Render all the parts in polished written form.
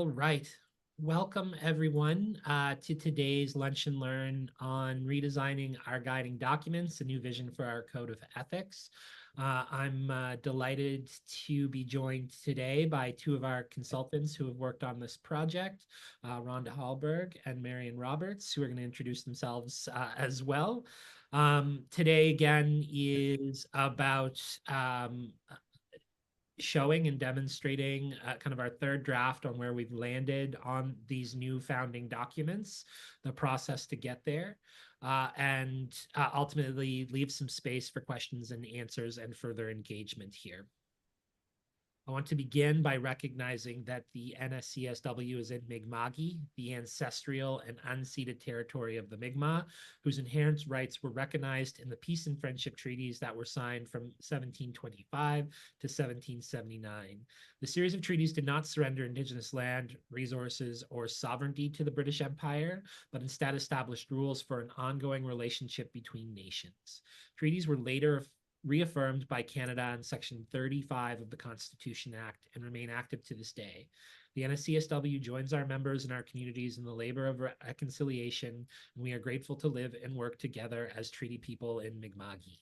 All right. Welcome, everyone, to today's Lunch and Learn on redesigning our guiding documents, a new vision for our code of ethics. I'm delighted to be joined today by two of our consultants who have worked on this project, Rhonda Hallberg and Marion Roberts, who are going to introduce themselves as well. Today, again, is about showing and demonstrating kind of our third draft on where we've landed on these new founding documents, the process to get there, and ultimately leave some space for questions and answers and further engagement here. I want to begin by recognizing that the NSCSW is in Mi'kma'ki, the ancestral and unceded territory of the Mi'kmaq, whose inherent rights were recognized in the peace and friendship treaties that were signed from 1725 to 1779. The series of treaties did not surrender Indigenous land, resources, or sovereignty to the British Empire, but instead established rules for an ongoing relationship between nations. Treaties were later reaffirmed by Canada in Section 35 of the Constitution Act and remain active to this day. The NSCSW joins our members and our communities in the labor of reconciliation, and we are grateful to live and work together as treaty people in Mi'kma'ki.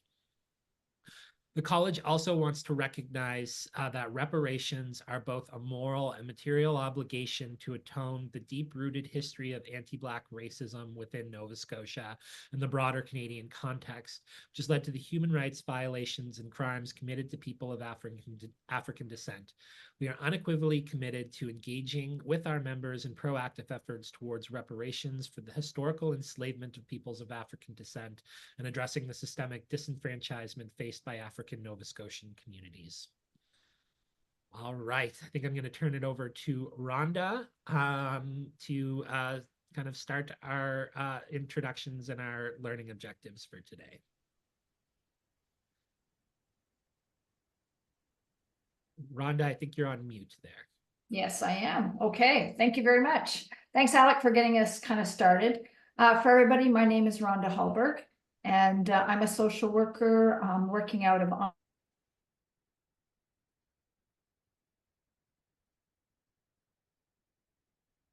The college also wants to recognize that reparations are both a moral and material obligation to atone the deep-rooted history of anti-Black racism within Nova Scotia and the broader Canadian context, which has led to the human rights violations and crimes committed to people of African descent. We are unequivocally committed to engaging with our members in proactive efforts towards reparations for the historical enslavement of peoples of African descent and addressing the systemic disenfranchisement faced by African Nova Scotian communities. All right, I think I'm going to turn it over to Rhonda to kind of start our introductions and our learning objectives for today. Rhonda, I think you're on mute there. Yes, I am. Okay, thank you very much. Thanks, Alec, for getting us kind of started. For everybody, my name is Rhonda Hallberg, and I'm a social worker working out of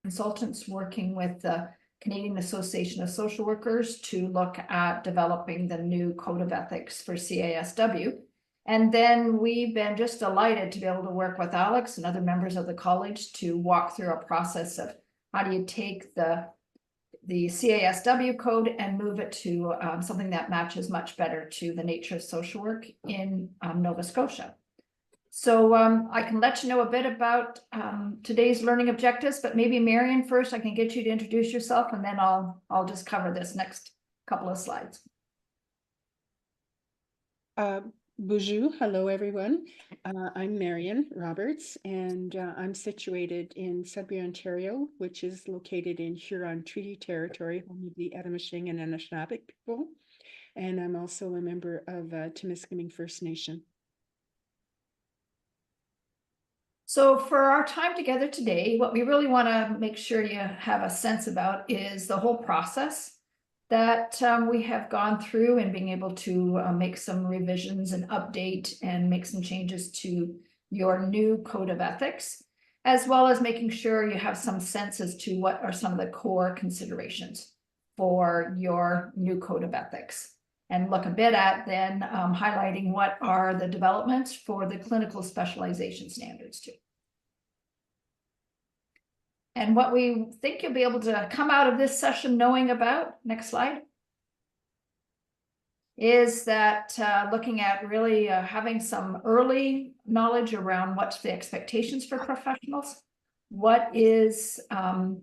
consultants working with the Canadian Association of Social Workers to look at developing the new Code of Ethics for CASW. And then we've been just delighted to be able to work with Alex and other members of the college to walk through a process of how do you take the CASW code and move it to something that matches much better to the nature of social work in Nova Scotia. So I can let you know a bit about today's learning objectives, but maybe Marion first, I can get you to introduce yourself, and then I'll just cover this next couple of slides. Bonjour, hello everyone. I'm Marion Roberts, and I'm situated in Sudbury, Ontario, which is located in Huron Treaty Territory, home of the Adamashing and Anishinaabeg people. And I'm also a member of Timiskaming First Nation. So for our time together today, what we really want to make sure you have a sense about is the whole process that we have gone through and being able to make some revisions and update and make some changes to your new code of ethics, as well as making sure you have some sense as to what are some of the core considerations for your new code of ethics. And look a bit at then highlighting what are the developments for the clinical specialization standards too. And what we think you'll be able to come out of this session knowing about, next slide, is that looking at really having some early knowledge around what's the expectations for professionals, what is an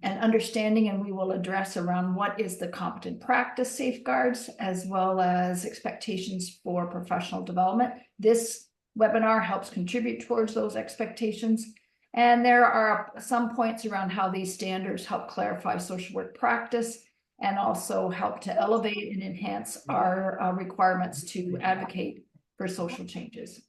understanding, and we will address around what is the competent practice safeguards, as well as expectations for professional development. This webinar helps contribute towards those expectations. And there are some points around how these standards help clarify social work practice and also help to elevate and enhance our requirements to advocate for social changes.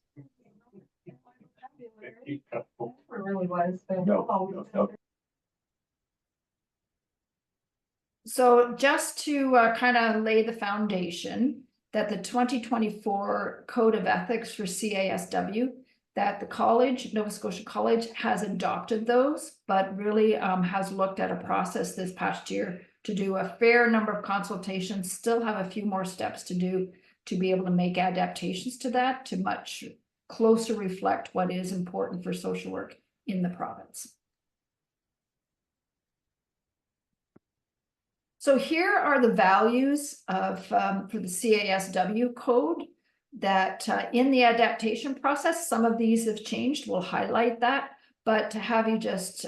So just to kind of lay the foundation that the 2024 Code of Ethics for CASW that the college, Nova Scotia College, has adopted those, but really has looked at a process this past year to do a fair number of consultations, still have a few more steps to do to be able to make adaptations to that, to much closer reflect what is important for social work in the province. So here are the values of for the CASW code that in the adaptation process, some of these have changed. We'll highlight that, but to have you just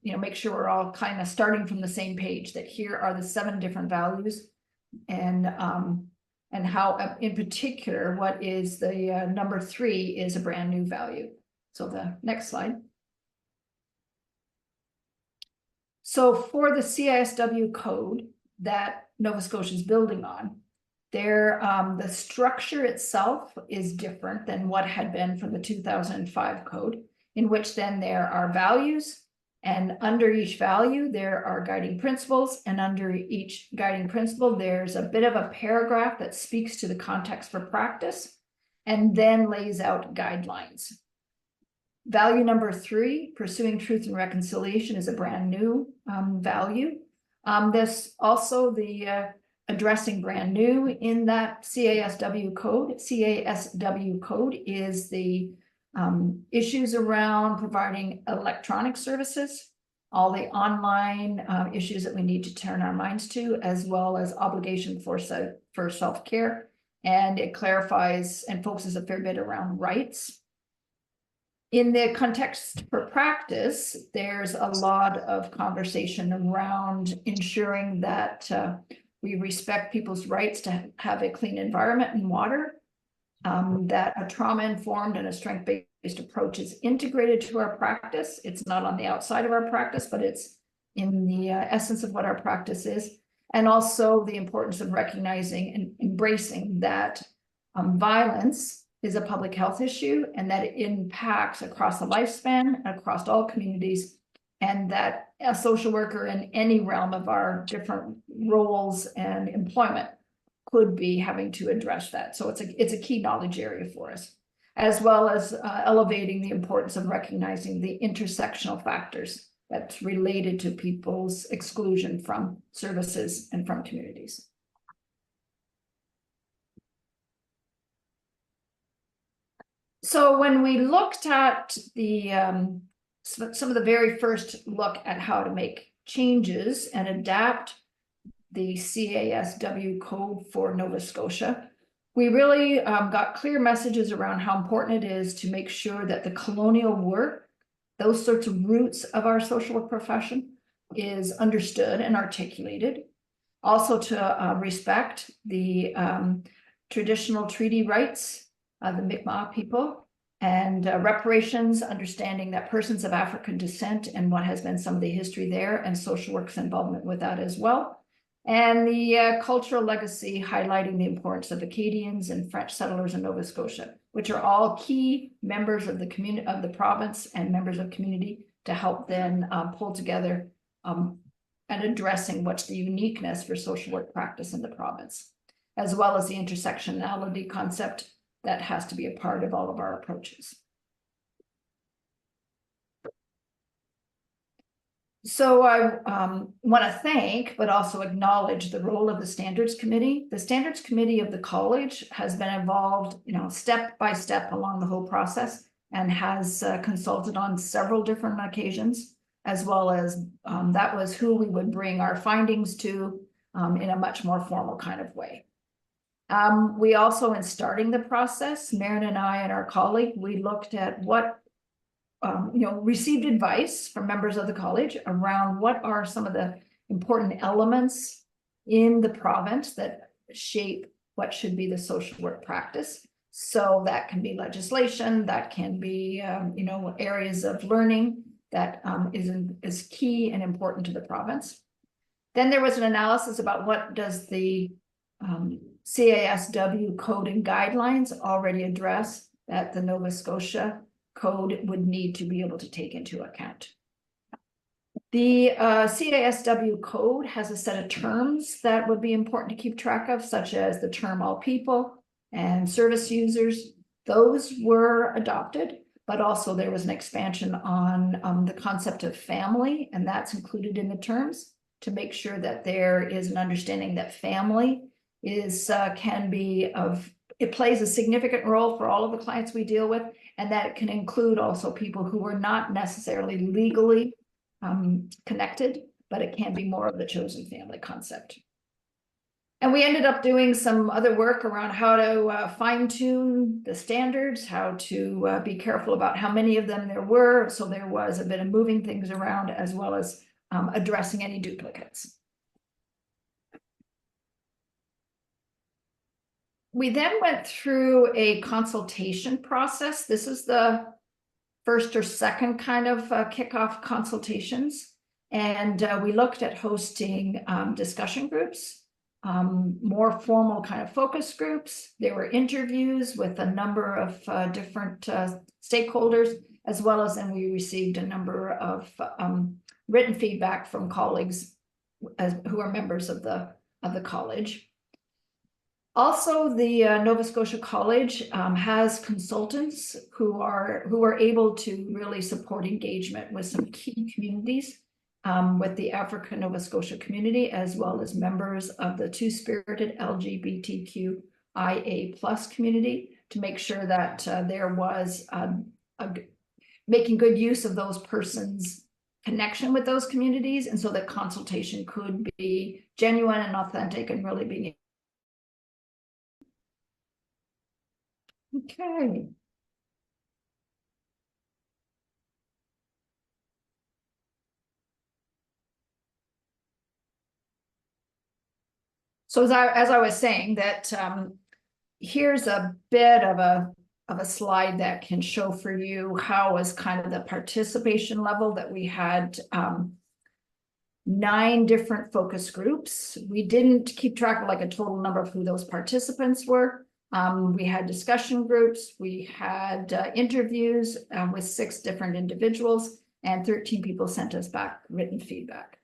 make sure we're all kind of starting from the same page, that here are the 7 different values, and how in particular what is the number 3 is a brand new value. So the next slide. So for the CISW code that Nova Scotia is building on, the structure itself is different than what had been from the 2005 code, in which then there are values, and under each value there are guiding principles, and under each guiding principle there's a bit of a paragraph that speaks to the context for practice and then lays out guidelines. Value number 3, pursuing truth and reconciliation, is a brand new value. This also the addressing brand new in that CASW code. CASW code is the issues around providing electronic services, all the online issues that we need to turn our minds to, as well as obligation for self-care. And it clarifies and focuses a fair bit around rights. In the context for practice, there's a lot of conversation around ensuring that we respect people's rights to have a clean environment and water, that a trauma-informed and a strength-based approach is integrated to our practice. It's not on the outside of our practice, but it's in the essence of what our practice is. And also the importance of recognizing and embracing that violence is a public health issue, and that it impacts across the lifespan, across all communities, and that a social worker in any realm of our different roles and employment could be having to address that. So it's a key knowledge area for us, as well as elevating the importance of recognizing the intersectional factors that's related to people's exclusion from services and from communities. So when we looked at the some of the very first look at how to make changes and adapt the CASW code for Nova Scotia, we really got clear messages around how important it is to make sure that the colonial work, those sorts of roots of our social work profession, is understood and articulated. Also to respect the traditional treaty rights of the Mi'kmaq people, and reparations, understanding that persons of African descent and what has been some of the history there, and social work's involvement with that as well. And the cultural legacy, highlighting the importance of Acadians and French settlers in Nova Scotia, which are all key members of the community of the province and members of community, to help then pull together and addressing what's the uniqueness for social work practice in the province, as well as the intersectionality concept that has to be a part of all of our approaches. So I want to thank, but also acknowledge the role of the Standards Committee. The Standards Committee of the college has been involved, step by step along the whole process, and has consulted on several different occasions, as well as that was who we would bring our findings to in a much more formal kind of way. We also, in starting the process, Marion and I and our colleague, we looked at what, received advice from members of the college around what are some of the important elements in the province that shape what should be the social work practice. So that can be legislation, that can be, areas of learning that is key and important to the province. Then there was an analysis about what does the CASW code and guidelines already address that the Nova Scotia code would need to be able to take into account. The CASW code has a set of terms that would be important to keep track of, such as the term all people and service users. Those were adopted, but also there was an expansion on the concept of family, and that's included in the terms to make sure that there is an understanding that family is can be of, it plays a significant role for all of the clients we deal with, and that it can include also people who are not necessarily legally connected, but it can be more of the chosen family concept. And we ended up doing some other work around how to fine tune the standards, how to be careful about how many of them there were. So there was a bit of moving things around as well as addressing any duplicates. We then went through a consultation process. This is the first or second kind of kickoff consultations. And we looked at hosting discussion groups, more formal kind of focus groups. There were interviews with a number of different stakeholders, as well as then we received a number of written feedback from colleagues who are members of the college. Also, the Nova Scotia College has consultants who are able to really support engagement with some key communities, with the African Nova Scotia community, as well as members of the two-spirited LGBTQIA+ community, to make sure that there was making good use of those persons' connection with those communities, and so that consultation could be genuine and authentic and really being. Okay. So as I was saying that here's a bit of a slide that can show for you how was kind of the participation level that we had 9 different focus groups. We didn't keep track of like a total number of who those participants were. We had discussion groups, we had interviews with 6 different individuals, and 13 people sent us back written feedback.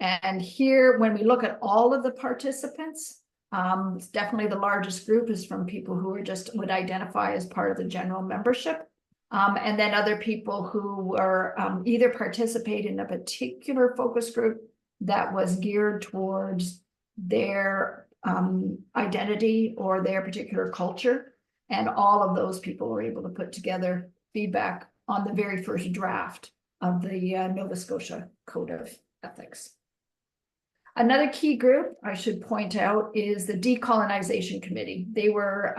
And here, when we look at all of the participants, it's definitely the largest group is from people who are just would identify as part of the general membership. And then other people who were either participate in a particular focus group that was geared towards their identity or their particular culture. And all of those people were able to put together feedback on the very first draft of the Nova Scotia Code of Ethics. Another key group I should point out is the Decolonization Committee. They were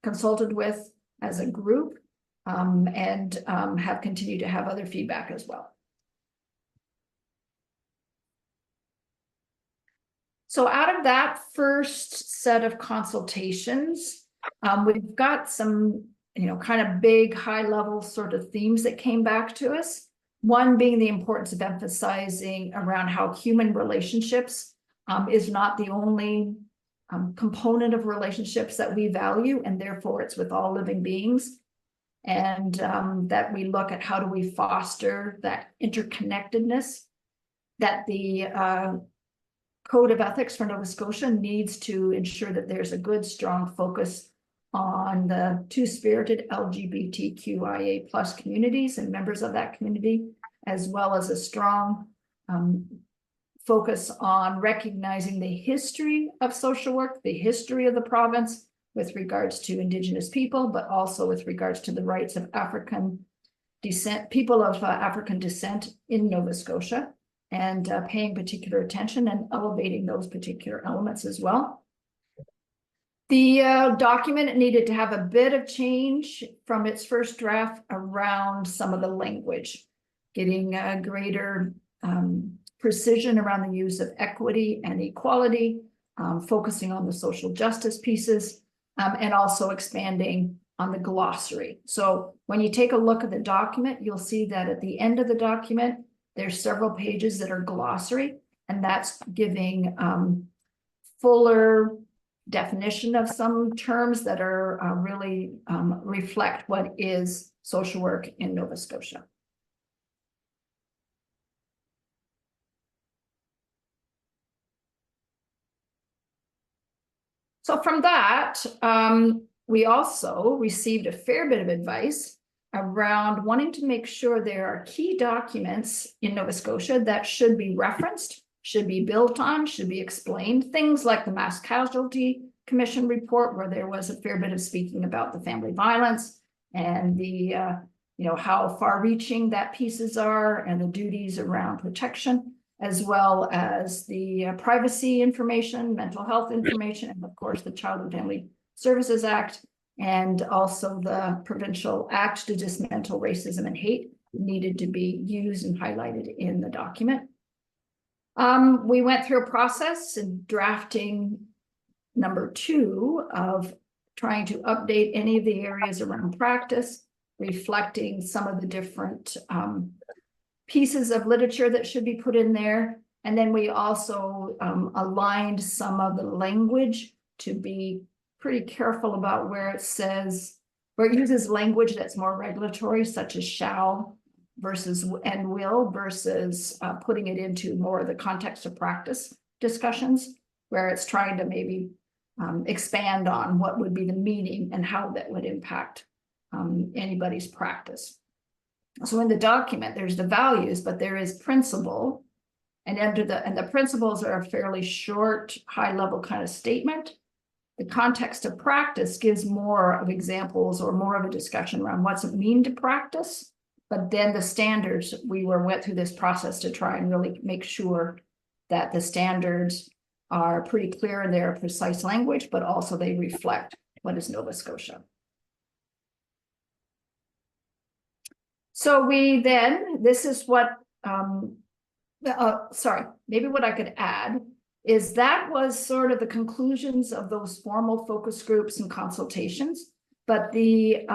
consulted with as a group and have continued to have other feedback as well. So out of that first set of consultations, we've got some, kind of big high level sort of themes that came back to us. One being the importance of emphasizing around how human relationships is not the only component of relationships that we value, and therefore it's with all living beings. And that we look at how do we foster that interconnectedness, that the Code of Ethics for Nova Scotia needs to ensure that there's a good, strong focus on the two-spirited LGBTQIA+ communities and members of that community, as well as a strong focus on recognizing the history of social work, the history of the province with regards to Indigenous people, but also with regards to the rights of African descent, people of African descent in Nova Scotia, and paying particular attention and elevating those particular elements as well. The document needed to have a bit of change from its first draft around some of the language, getting greater precision around the use of equity and equality, focusing on the social justice pieces, and also expanding on the glossary. So when you take a look at the document, you'll see that at the end of the document, there's several pages that are glossary, and that's giving fuller definition of some terms that are really reflect what is social work in Nova Scotia. So from that, we also received a fair bit of advice around wanting to make sure there are key documents in Nova Scotia that should be referenced, should be built on, should be explained. Things like the Mass Casualty Commission report, where there was a fair bit of speaking about the family violence and the, how far-reaching that pieces are and the duties around protection, as well as the privacy information, mental health information, and of course, the Child and Family Services Act, and also the Provincial Act to Dismantle Racism and Hate needed to be used and highlighted in the document. We went through a process in drafting number 2 of trying to update any of the areas around practice, reflecting some of the different pieces of literature that should be put in there. And then we also aligned some of the language to be pretty careful about where it says, where it uses language that's more regulatory, such as shall versus and will, versus putting it into more of the context of practice discussions, where it's trying to maybe expand on what would be the meaning and how that would impact anybody's practice. So in the document, there's the values, but there is principle. And under the principles are a fairly short, high-level kind of statement. The context of practice gives more of examples or more of a discussion around what's it mean to practice. But then the standards, we went through this process to try and really make sure that the standards are pretty clear in their precise language, but also they reflect what is Nova Scotia. So we then, this is what, sorry, maybe what I could add is that was sort of the conclusions of those formal focus groups and consultations, but the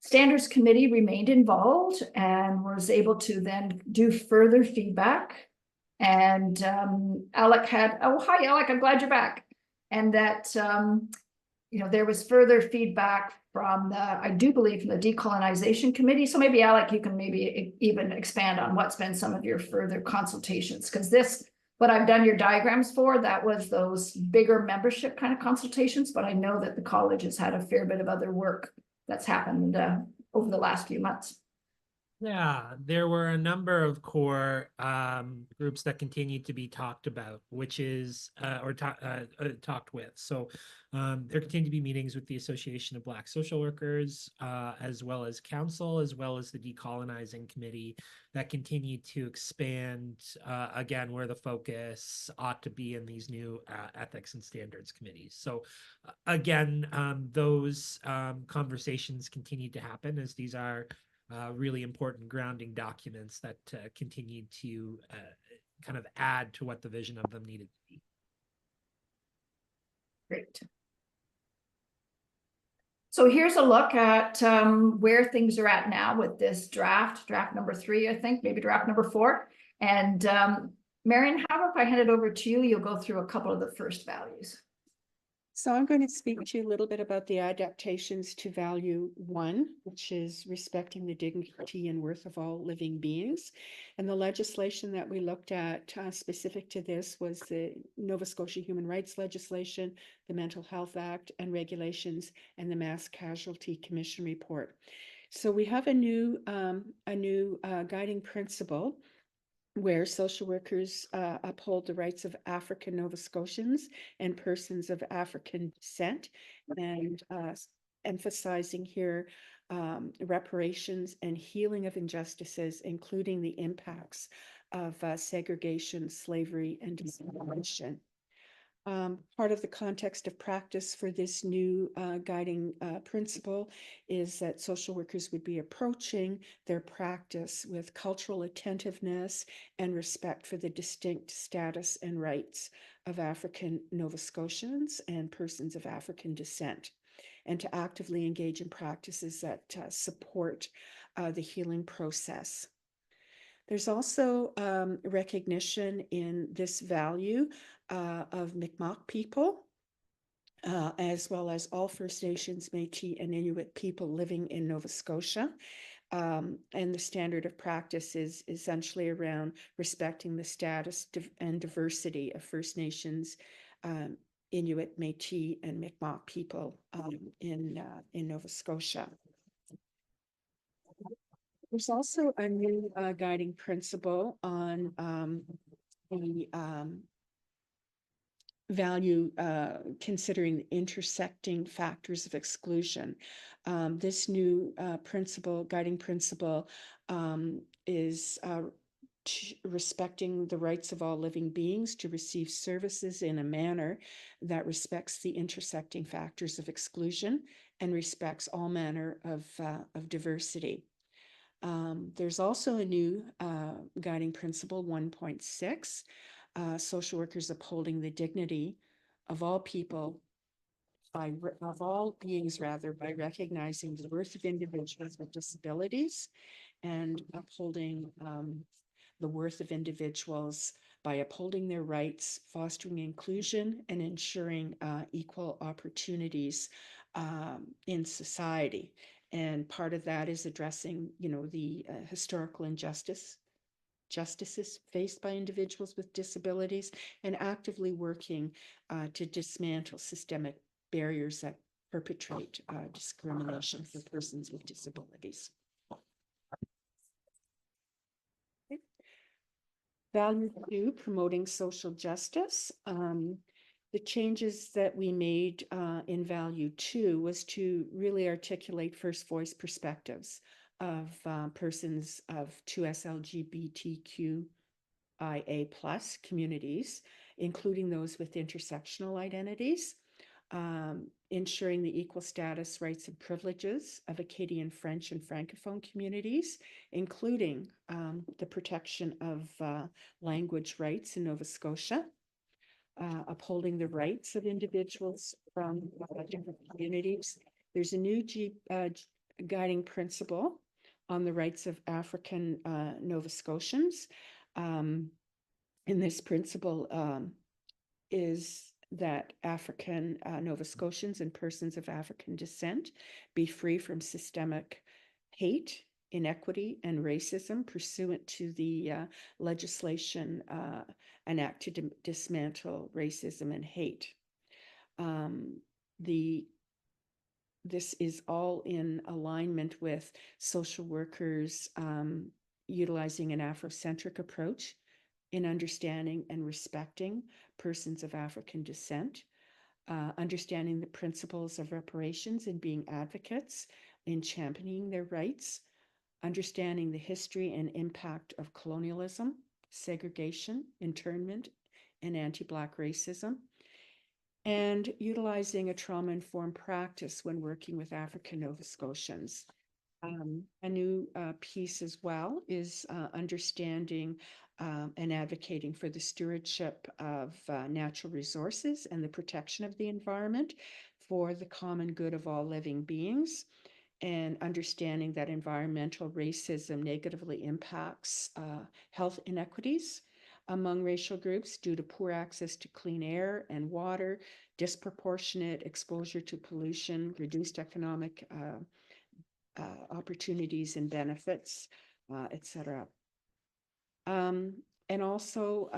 Standards Committee remained involved and was able to then do further feedback. And Alec had, oh, hi, Alec, I'm glad you're back. And that, there was further feedback from the, I do believe, from the Decolonization Committee. So maybe, Alec, you can maybe even expand on what's been some of your further consultations, because this, what I've done your diagrams for, that was those bigger membership kind of consultations, but I know that the college has had a fair bit of other work that's happened over the last few months. Yeah, there were a number of core groups that continued to be talked about, which is talked with. So there continued to be meetings with the Association of Black Social Workers, as well as Council, as well as the Decolonizing Committee, that continued to expand, again, where the focus ought to be in these new ethics and standards committees. So again, those conversations continued to happen, as these are really important grounding documents that continue to kind of add to what the vision of them needed to be. Great. So here's a look at where things are at now with this draft number 3, I think, maybe draft number 4. And Marion, how about if I hand it over to you? You'll go through a couple of the first values. So I'm going to speak to you a little bit about the adaptations to value 1, which is respecting the dignity and worth of all living beings. And the legislation that we looked at specific to this was the Nova Scotia Human Rights Legislation, the Mental Health Act and Regulations, and the Mass Casualty Commission report. So we have a new guiding principle where social workers uphold the rights of African Nova Scotians and persons of African descent, and emphasizing here reparations and healing of injustices, including the impacts of segregation, slavery, and discrimination. Part of the context of practice for this new guiding principle is that social workers would be approaching their practice with cultural attentiveness and respect for the distinct status and rights of African Nova Scotians and persons of African descent, and to actively engage in practices that support the healing process. There's also recognition in this value of Mi'kmaq people, as well as all First Nations, Métis, and Inuit people living in Nova Scotia. And the standard of practice is essentially around respecting the status and diversity of First Nations, Inuit, Métis, and Mi'kmaq people in Nova Scotia. There's also a new guiding principle on the value considering the intersecting factors of exclusion. This new guiding principle is respecting the rights of all living beings to receive services in a manner that respects the intersecting factors of exclusion and respects all manner of diversity. There's also a new guiding principle, 1.6, social workers upholding the dignity of all people, of all beings rather, by recognizing the worth of individuals with disabilities and upholding the worth of individuals by upholding their rights, fostering inclusion, and ensuring equal opportunities in society. And part of that is addressing, the historical injustices faced by individuals with disabilities and actively working to dismantle systemic barriers that perpetrate discrimination for persons with disabilities. Okay. Value 2, promoting social justice. The changes that we made in value 2 was to really articulate first voice perspectives of persons of 2S LGBTQIA+ communities, including those with intersectional identities, ensuring the equal status, rights, and privileges of Acadian French and Francophone communities, including the protection of language rights in Nova Scotia, upholding the rights of individuals from different communities. There's a new guiding principle on the rights of African Nova Scotians. And this principle is that African Nova Scotians and persons of African descent be free from systemic hate, inequity, and racism pursuant to the legislation enacted to dismantle racism and hate. This is all in alignment with social workers utilizing an Afrocentric approach in understanding and respecting persons of African descent, understanding the principles of reparations and being advocates in championing their rights, understanding the history and impact of colonialism, segregation, internment, and anti-Black racism, and utilizing a trauma-informed practice when working with African Nova Scotians. A new piece as well is understanding and advocating for the stewardship of natural resources and the protection of the environment for the common good of all living beings, and understanding that environmental racism negatively impacts health inequities among racial groups due to poor access to clean air and water, disproportionate exposure to pollution, reduced economic opportunities and benefits, etc. And also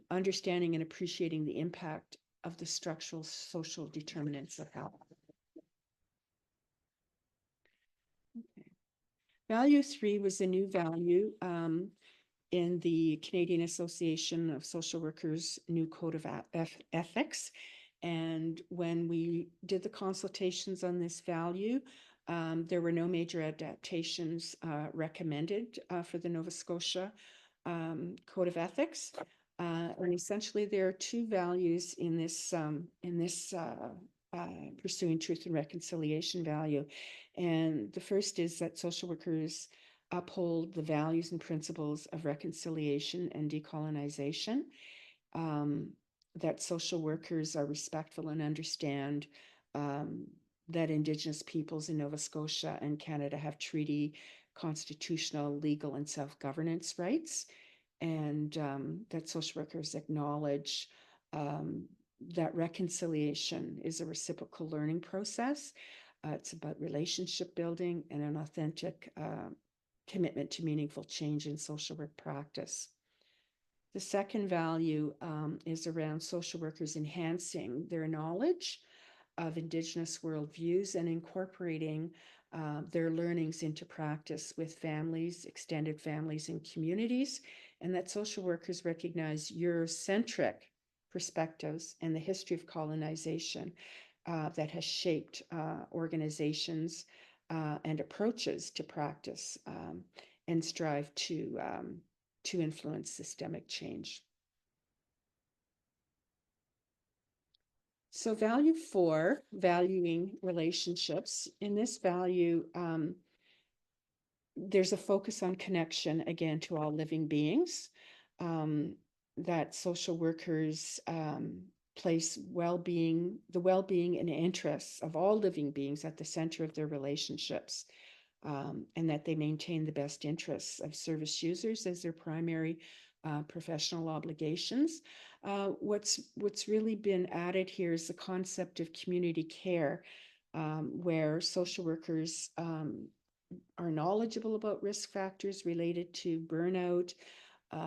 understanding and appreciating the impact of the structural social determinants of health. Okay. Value 3 was a new value in the Canadian Association of Social Workers' new Code of Ethics. And when we did the consultations on this value, there were no major adaptations recommended for the Nova Scotia Code of Ethics. And essentially there are two values in this pursuing truth and reconciliation value. And the first is that social workers uphold the values and principles of reconciliation and decolonization, that social workers are respectful and understand that Indigenous peoples in Nova Scotia and Canada have treaty, constitutional, legal, and self-governance rights, and that social workers acknowledge that reconciliation is a reciprocal learning process. It's about relationship building and an authentic commitment to meaningful change in social work practice. The second value is around social workers enhancing their knowledge of Indigenous worldviews and incorporating their learnings into practice with families, extended families, and communities, and that social workers recognize Eurocentric perspectives and the history of colonization that has shaped organizations and approaches to practice and strive to influence systemic change. So value 4, valuing relationships. In this value, there's a focus on connection, again, to all living beings, that social workers place the well-being and interests of all living beings at the center of their relationships, and that they maintain the best interests of service users as their primary professional obligations. What's really been added here is the concept of community care, where social workers are knowledgeable about risk factors related to burnout,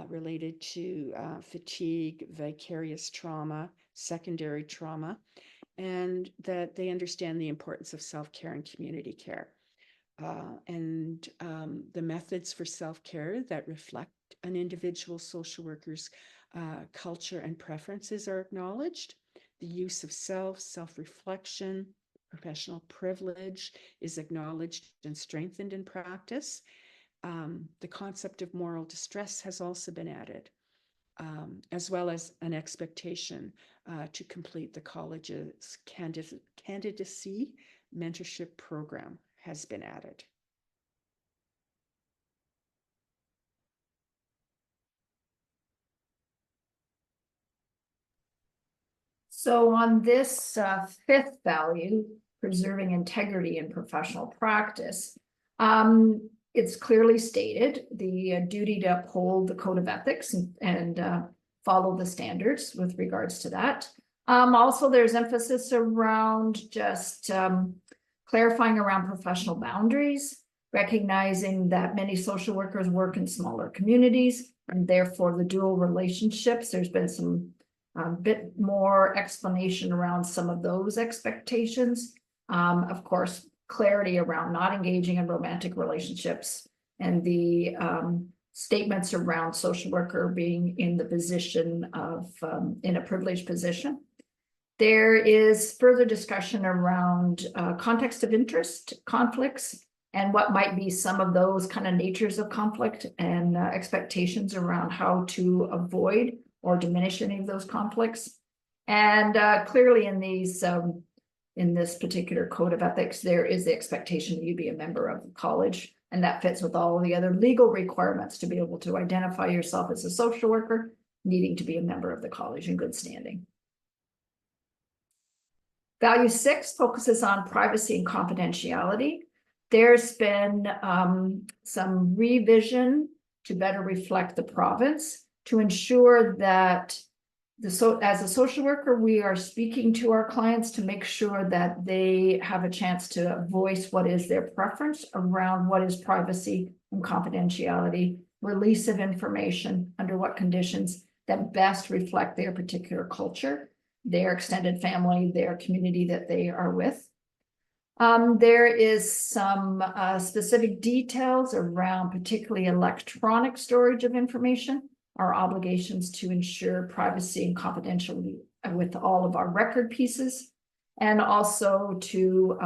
related to fatigue, vicarious trauma, secondary trauma, and that they understand the importance of self-care and community care. And the methods for self-care that reflect an individual social worker's culture and preferences are acknowledged. The use of self-reflection, professional privilege is acknowledged and strengthened in practice. The concept of moral distress has also been added, as well as an expectation to complete the college's candidacy mentorship program has been added. So on this fifth value, preserving integrity in professional practice, it's clearly stated the duty to uphold the code of ethics and follow the standards with regards to that. Also, there's emphasis around just clarifying around professional boundaries, recognizing that many social workers work in smaller communities, and therefore the dual relationships. There's been some bit more explanation around some of those expectations. Of course, clarity around not engaging in romantic relationships and the statements around social worker being in the position of in a privileged position. There is further discussion around context of interest, conflicts, and what might be some of those kind of natures of conflict and expectations around how to avoid or diminish any of those conflicts. And clearly in these, in this particular code of ethics, there is the expectation that you be a member of the college, and that fits with all the other legal requirements to be able to identify yourself as a social worker, needing to be a member of the college in good standing. Value 6 focuses on privacy and confidentiality. There's been some revision to better reflect the province to ensure that as a social worker, we are speaking to our clients to make sure that they have a chance to voice what is their preference around what is privacy and confidentiality, release of information, under what conditions that best reflect their particular culture, their extended family, their community that they are with. There is some specific details around particularly electronic storage of information, our obligations to ensure privacy and confidentiality with all of our record pieces, and also to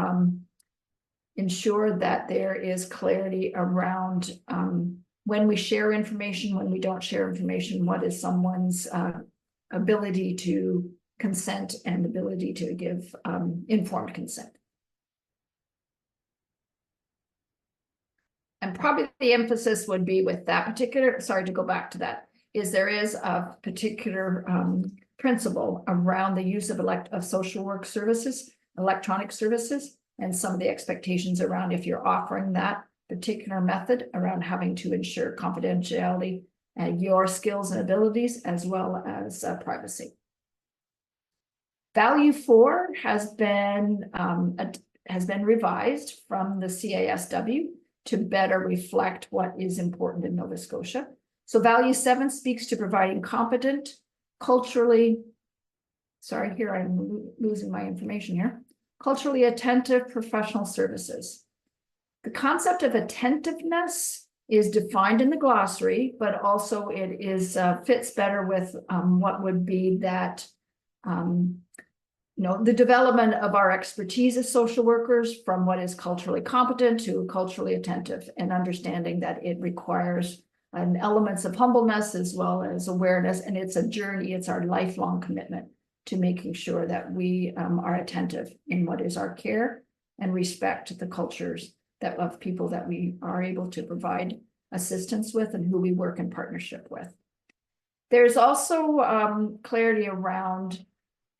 ensure that there is clarity around when we share information, when we don't share information, what is someone's ability to consent and ability to give informed consent. And probably the emphasis would be with that particular, sorry to go back to that, is there is a particular principle around the use of social work services, electronic services, and some of the expectations around if you're offering that particular method around having to ensure confidentiality and your skills and abilities as well as privacy. Value 4 has been revised from the CASW to better reflect what is important in Nova Scotia. So value 7 speaks to providing competent, culturally, sorry, here I'm losing my information here, culturally attentive professional services. The concept of attentiveness is defined in the glossary, but also it is fits better with what would be that, the development of our expertise as social workers from what is culturally competent to culturally attentive, and understanding that it requires elements of humbleness as well as awareness, and it's a journey, it's our lifelong commitment to making sure that we are attentive in what is our care and respect the cultures that of people that we are able to provide assistance with and who we work in partnership with. There's also clarity around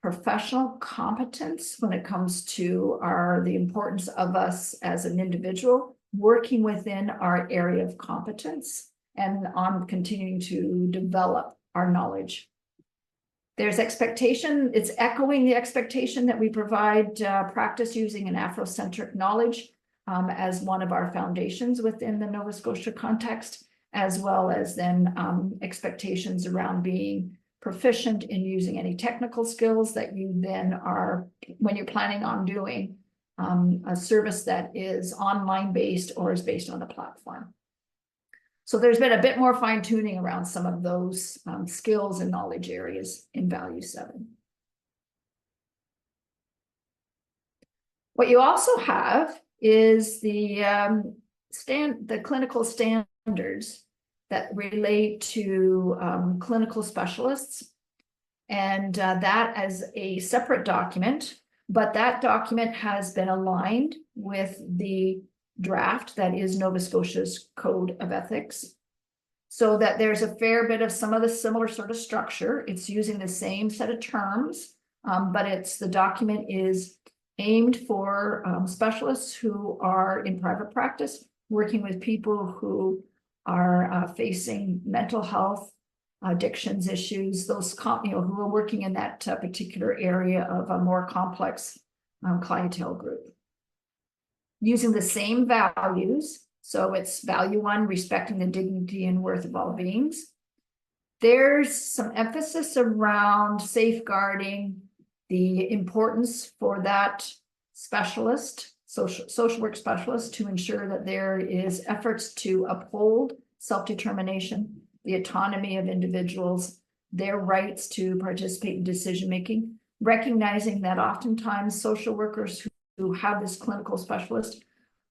professional competence when it comes to the importance of us as an individual working within our area of competence and on continuing to develop our knowledge. There's expectation, it's echoing the expectation that we provide practice using an Afrocentric knowledge as one of our foundations within the Nova Scotia context, as well as then expectations around being proficient in using any technical skills that you then are, when you're planning on doing a service that is online based or is based on a platform. So there's been a bit more fine tuning around some of those skills and knowledge areas in value 7. What you also have is the clinical standards that relate to clinical specialists, and that as a separate document, but that document has been aligned with the draft that is Nova Scotia's Code of Ethics, so that there's a fair bit of some of the similar sort of structure. It's using the same set of terms, but the document is aimed for specialists who are in private practice, working with people who are facing mental health, addictions issues, those who are working in that particular area of a more complex clientele group. Using the same values, so it's value 1, respecting the dignity and worth of all beings. There's some emphasis around safeguarding the importance for that specialist, social work specialist, to ensure that there is efforts to uphold self-determination, the autonomy of individuals, their rights to participate in decision-making, recognizing that oftentimes social workers who have this clinical specialist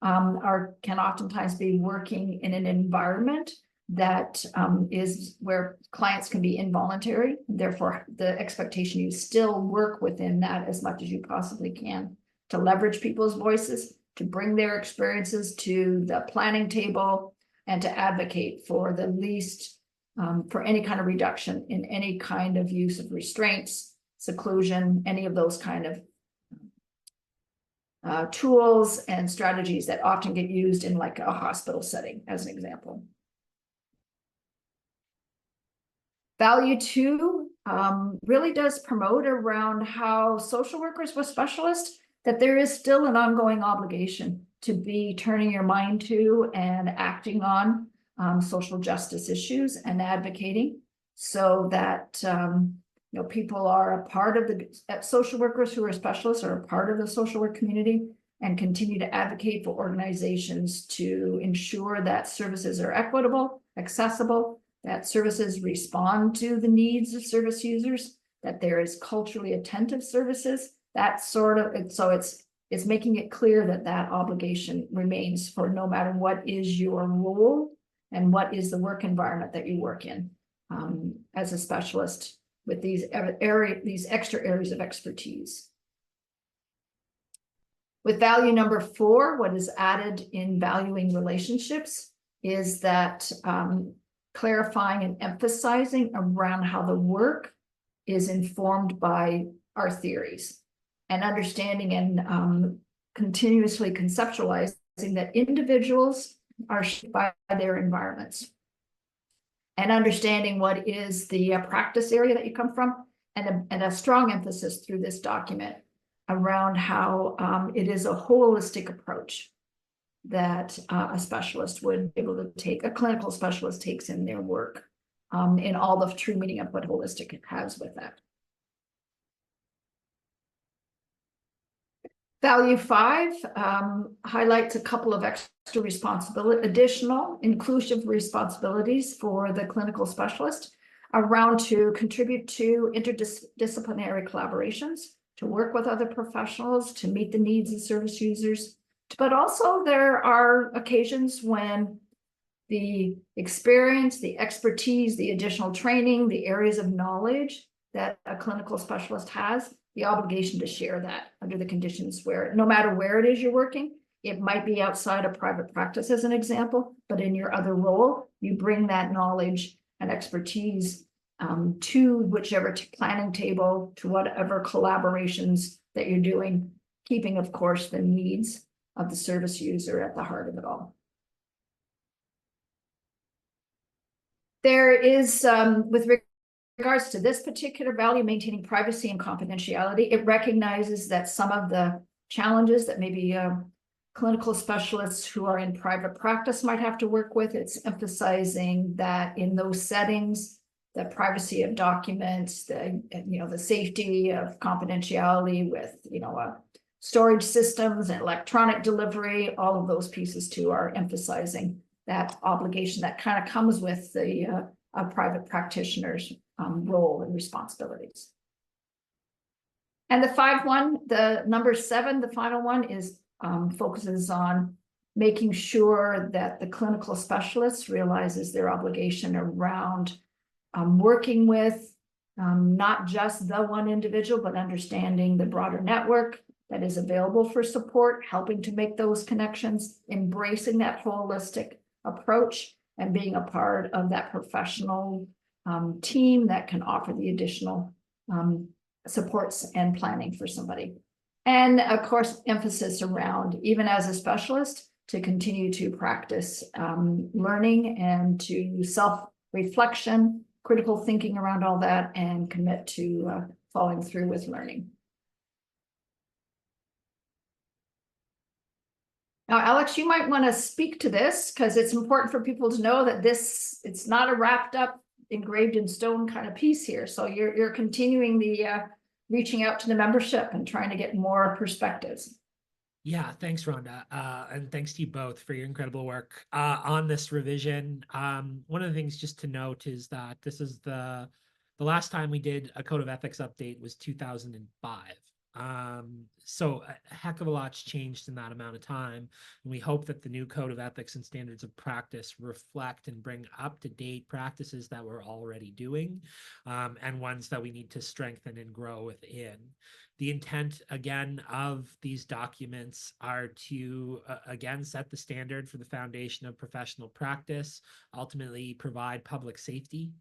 can oftentimes be working in an environment that is where clients can be involuntary. Therefore, the expectation you still work within that as much as you possibly can to leverage people's voices, to bring their experiences to the planning table, and to advocate for the least, for any kind of reduction in any kind of use of restraints, seclusion, any of those kind of tools and strategies that often get used in like a hospital setting, as an example. Value 2 really does promote around how social workers with specialists, that there is still an ongoing obligation to be turning your mind to and acting on social justice issues and advocating, so that people are a part of the social workers who are specialists are a part of the social work community, and continue to advocate for organizations to ensure that services are equitable, accessible, that services respond to the needs of service users, that there is culturally attentive services, that sort of, so it's making it clear that that obligation remains for no matter what is your role and what is the work environment that you work in as a specialist with these extra areas of expertise. With value number 4, what is added in valuing relationships is that clarifying and emphasizing around how the work is informed by our theories, and understanding and continuously conceptualizing that individuals are shaped by their environments, and understanding what is the practice area that you come from, and a strong emphasis through this document around how it is a holistic approach. that a specialist would be able to take, a clinical specialist takes in their work, in all the true meaning of what holistic has with that. Value 5 highlights a couple of extra additional inclusive responsibilities for the clinical specialist around to contribute to interdisciplinary collaborations, to work with other professionals, to meet the needs of service users. But also there are occasions when the experience, the expertise, the additional training, the areas of knowledge that a clinical specialist has, the obligation to share that under the conditions where, no matter where it is you're working, it might be outside of private practice as an example, but in your other role, you bring that knowledge and expertise to whichever planning table, to whatever collaborations that you're doing, keeping, of course, the needs of the service user at the heart of it all. There is, with regards to this particular value, maintaining privacy and confidentiality, it recognizes that some of the challenges that maybe clinical specialists who are in private practice might have to work with, it's emphasizing that in those settings, the privacy of documents, the safety of confidentiality with, storage systems and electronic delivery, all of those pieces too are emphasizing that obligation that kind of comes with the private practitioner's role and responsibilities. And the 5.1, the number 7, the final one is focuses on making sure that the clinical specialist realizes their obligation around working with not just the one individual, but understanding the broader network that is available for support, helping to make those connections, embracing that holistic approach, and being a part of that professional team that can offer the additional supports and planning for somebody. And of course, emphasis around, even as a specialist, to continue to practice learning and to self-reflection, critical thinking around all that, and commit to following through with learning. Now, Alex, you might want to speak to this because it's important for people to know that it's not a wrapped up, engraved in stone kind of piece here. So you're continuing the reaching out to the membership and trying to get more perspectives. Yeah, thanks, Rhonda. And thanks to you both for your incredible work on this revision. One of the things just to note is that this is the last time we did a Code of Ethics update was 2005. So a heck of a lot's changed in that amount of time. And we hope that the new Code of Ethics and Standards of Practice reflect and bring up-to-date practices that we're already doing, and ones that we need to strengthen and grow within. The intent, again, of these documents are to, again, set the standard for the foundation of professional practice, ultimately provide public safety,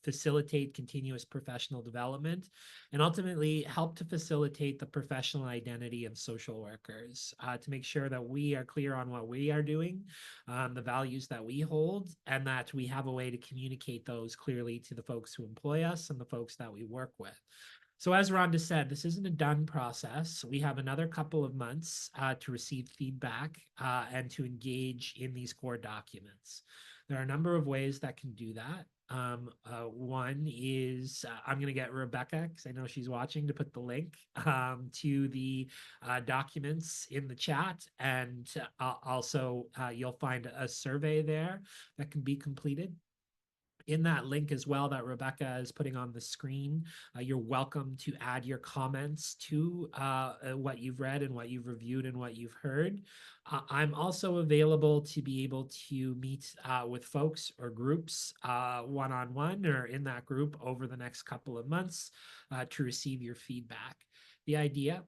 facilitate continuous professional development, and ultimately help to facilitate the professional identity of social workers, to make sure that we are clear on what we are doing, the values that we hold, and that we have a way to communicate those clearly to the folks who employ us and the folks that we work with. So as Rhonda said, this isn't a done process. We have another couple of months to receive feedback and to engage in these core documents. There are a number of ways that can do that. One is I'm going to get Rebecca, because I know she's watching, to put the link to the documents in the chat. And also you'll find a survey there that can be completed. In that link as well that Rebecca is putting on the screen, you're welcome to add your comments to what you've read and what you've reviewed and what you've heard. I'm also available to be able to meet with folks or groups one-on-one or in that group over the next couple of months to receive your feedback. The idea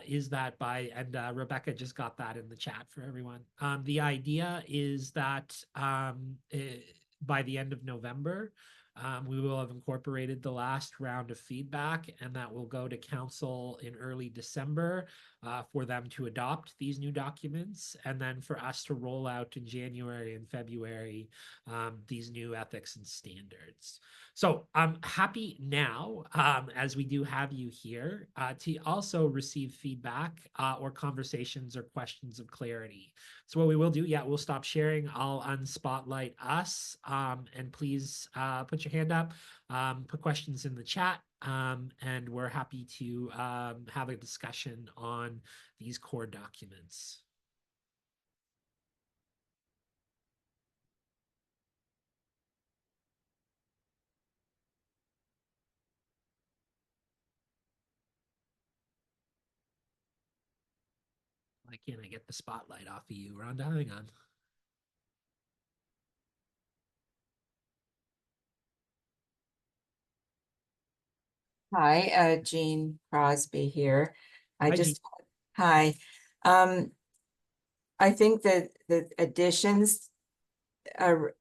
is that and Rebecca just got that in the chat for everyone. The idea is that by the end of November, we will have incorporated the last round of feedback, and that will go to council in early December for them to adopt these new documents, and then for us to roll out in January and February these new ethics and standards. So I'm happy now, as we do have you here, to also receive feedback or conversations or questions of clarity. So what we will do, yeah, we'll stop sharing. I'll unspotlight us, and please put your hand up, put questions in the chat, and we're happy to have a discussion on these core documents. Why can't I get the spotlight off of you, Rhonda? Hang on. Hi, Jean Crosby here. Hi, Jean. Hi. I think that the additions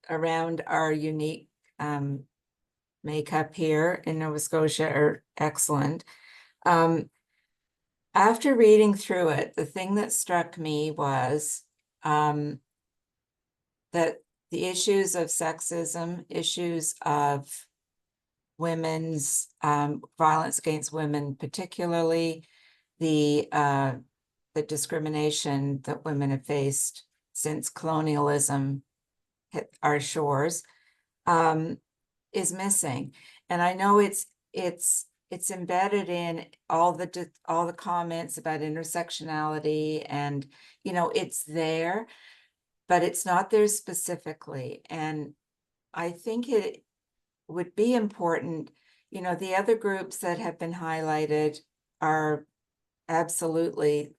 around our unique makeup here in Nova Scotia are excellent. After reading through it, the thing that struck me was that the issues of sexism, issues of women's violence against women, particularly the discrimination that women have faced since colonialism hit our shores, is missing. And I know it's embedded in all the comments about intersectionality, and it's there, but it's not there specifically. And I think it would be important. The other groups that have been highlighted are absolutely,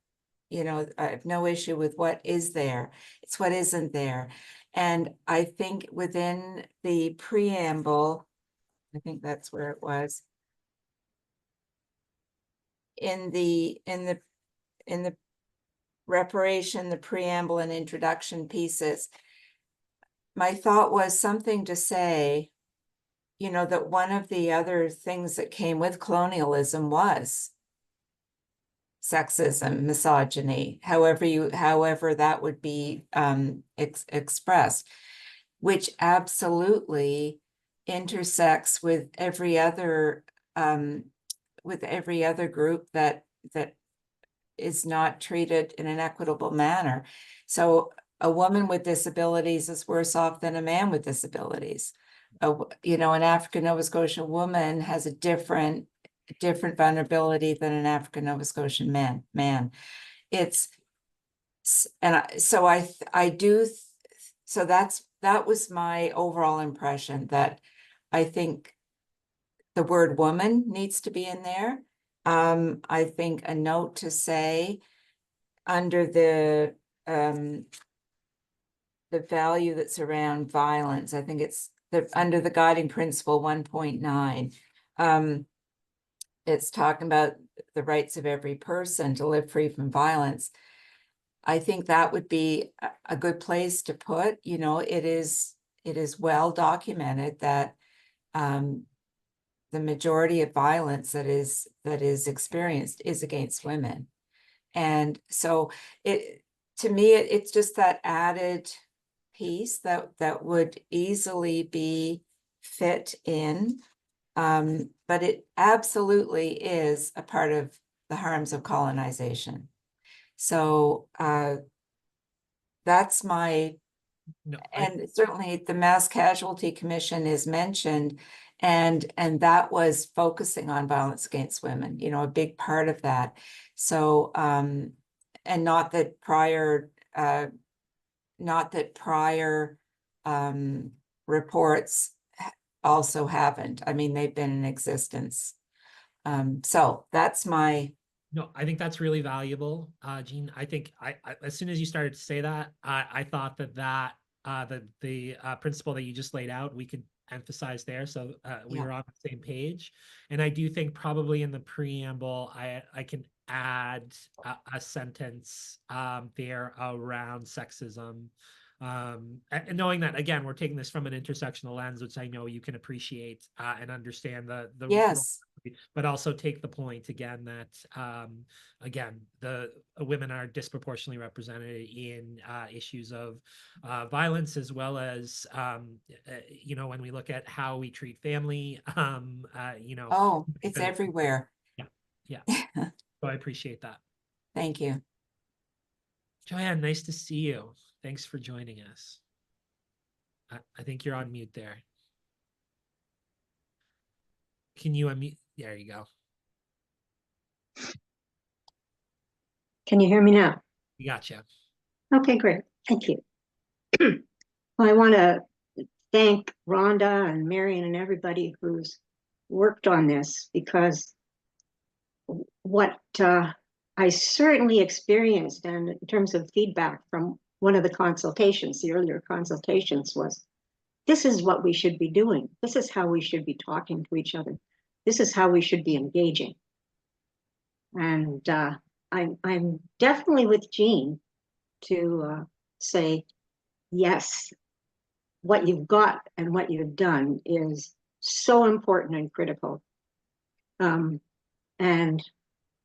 I have no issue with what is there. It's what isn't there. And I think within the preamble, I think that's where it was, in the reparation, the preamble and introduction pieces, my thought was something to say, that one of the other things that came with colonialism was sexism, misogyny, however that would be expressed, which absolutely intersects with every other group that is not treated in an equitable manner. So a woman with disabilities is worse off than a man with disabilities. An African Nova Scotia woman has a different vulnerability than an African Nova Scotian man. So that was my overall impression, that I think the word woman needs to be in there. I think a note to say under the value that's around violence, I think it's under the guiding principle 1.9, it's talking about the rights of every person to live free from violence. I think that would be a good place to put, it is well documented that the majority of violence that is experienced is against women. And so to me, it's just that added piece that would easily be fit in. But it absolutely is a part of the harms of colonization. So that's my, and certainly the Mass Casualty Commission is mentioned, and that was focusing on violence against women, a big part of that. So, and not that prior reports also haven't. I mean, they've been in existence. So that's my. No, I think that's really valuable, Jean. I think I as soon as you started to say that, I thought that the principle that you just laid out, we could emphasize there. So we were on the same page. And I do think probably in the preamble, I can add a sentence there around sexism. And knowing that, again, we're taking this from an intersectional lens, which I know you can appreciate and understand the Yes. But also take the point again that again, the women are disproportionately represented in issues of violence, as well as you know, when we look at how we treat family, you know. Oh, it's everywhere. Yeah, yeah. So I appreciate that. Thank you. Joanne, nice to see you. Thanks for joining us. I think you're on mute there. Can you unmute? There you go. Can you hear me now? We gotcha. Okay, great. Thank you. Well, I want to thank Rhonda and Marion and everybody who's worked on this, because what I certainly experienced, and in terms of feedback from one of the consultations, the earlier consultations, was this is what we should be doing. This is how we should be talking to each other. This is how we should be engaging. And I'm definitely with Jean to say, yes, what you've got and what you've done is so important and critical. And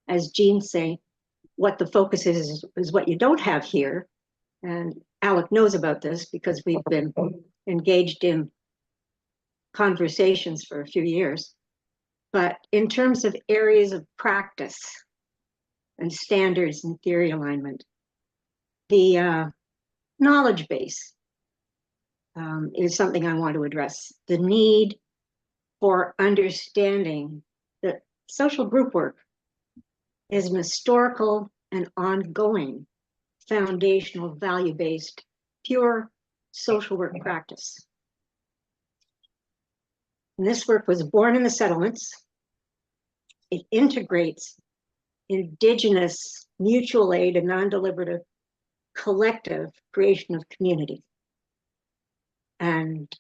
as Jean say, what the focus is what you don't have here. And Alec knows about this because we've been engaged in conversations for a few years. But in terms of areas of practice and standards and theory alignment, the knowledge base is something I want to address. The need for understanding that social group work is an historical and ongoing foundational value-based pure social work practice. And this work was born in the settlements. It integrates Indigenous mutual aid and non-deliberative collective creation of community. And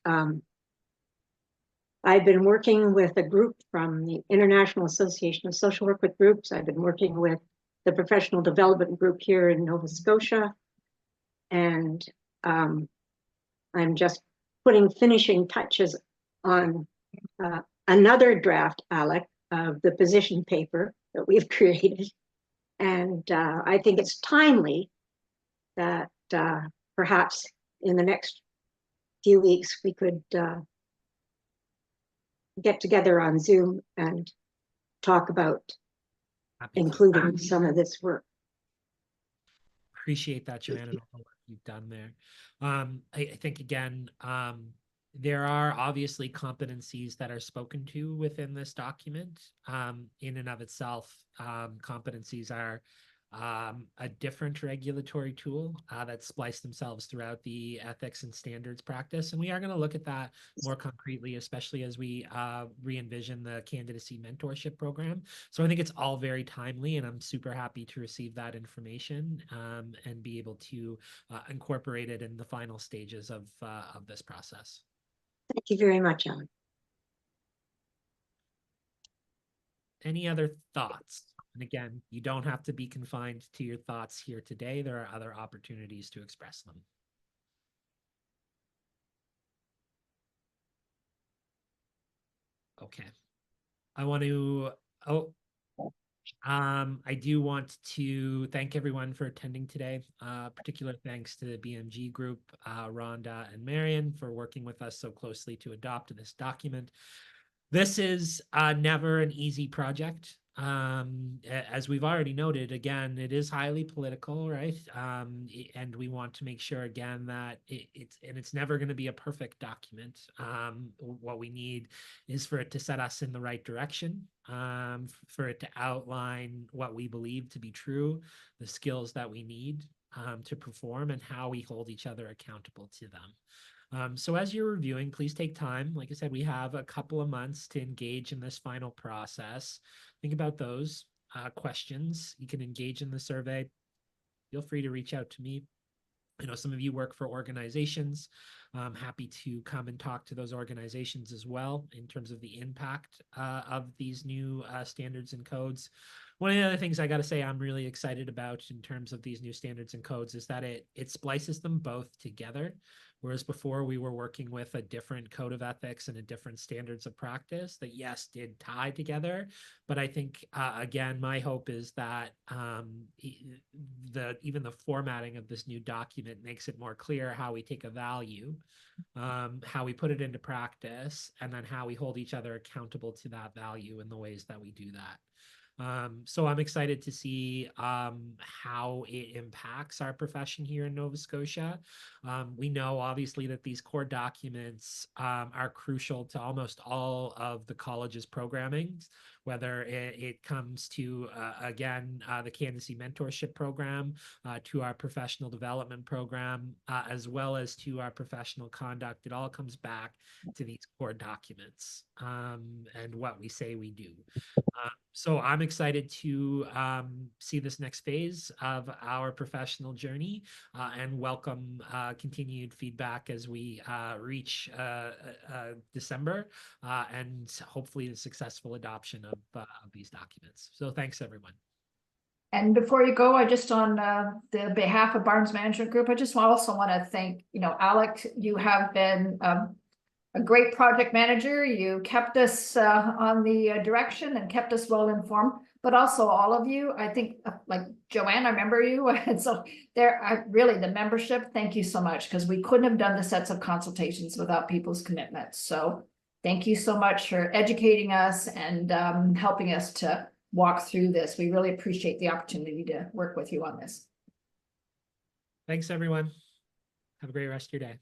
I've been working with a group from the International Association of Social Work with Groups. I've been working with the professional development group here in Nova Scotia. And I'm just putting finishing touches on another draft, Alec, of the position paper that we've created. And I think it's timely that perhaps in the next few weeks we could get together on Zoom and talk about including some of this work. Appreciate that, Joanne, and all the work you've done there. I think again, there are obviously competencies that are spoken to within this document. In and of itself, competencies are a different regulatory tool that splice themselves throughout the ethics and standards practice. And we are going to look at that more concretely, especially as we re-envision the candidacy mentorship program. So I think it's all very timely, and I'm super happy to receive that information and be able to incorporate it in the final stages of this process. Thank you very much, Ellen. Any other thoughts? And again, you don't have to be confined to your thoughts here today. There are other opportunities to express them. Okay. I want to, I do want to thank everyone for attending today. Particular thanks to the BMG group, Rhonda and Marion, for working with us so closely to adopt this document. This is never an easy project. As we've already noted, again, it is highly political, right? And we want to make sure again that it's never going to be a perfect document. What we need is for it to set us in the right direction, for it to outline what we believe to be true, the skills that we need to perform, and how we hold each other accountable to them. So as you're reviewing, please take time. Like I said, we have a couple of months to engage in this final process. Think about those questions. You can engage in the survey. Feel free to reach out to me. I know some of you work for organizations. I'm happy to come and talk to those organizations as well in terms of the impact of these new standards and codes. One of the other things I got to say I'm really excited about in terms of these new standards and codes is that it splices them both together. Whereas before we were working with a different code of ethics and a different standards of practice that, yes, did tie together. But I think, again, my hope is that even the formatting of this new document makes it more clear how we take a value, how we put it into practice, and then how we hold each other accountable to that value in the ways that we do that. So I'm excited to see how it impacts our profession here in Nova Scotia. We know obviously that these core documents are crucial to almost all of the college's programming, whether it comes to, again, the candidacy mentorship program, to our professional development program, as well as to our professional conduct. It all comes back to these core documents and what we say we do. So I'm excited to see this next phase of our professional journey and welcome continued feedback as we reach December and hopefully the successful adoption of these documents. So thanks, everyone. And before you go, I just on the behalf of Barnes Management Group, I just also want to thank, Alec, you have been a great project manager. You kept us on the direction and kept us well informed, but also all of you. I think like Joanne, I remember you. And so really the membership, thank you so much, because we couldn't have done the sets of consultations without people's commitment. So thank you so much for educating us and helping us to walk through this. We really appreciate the opportunity to work with you on this. Thanks, everyone. Have a great rest of your day.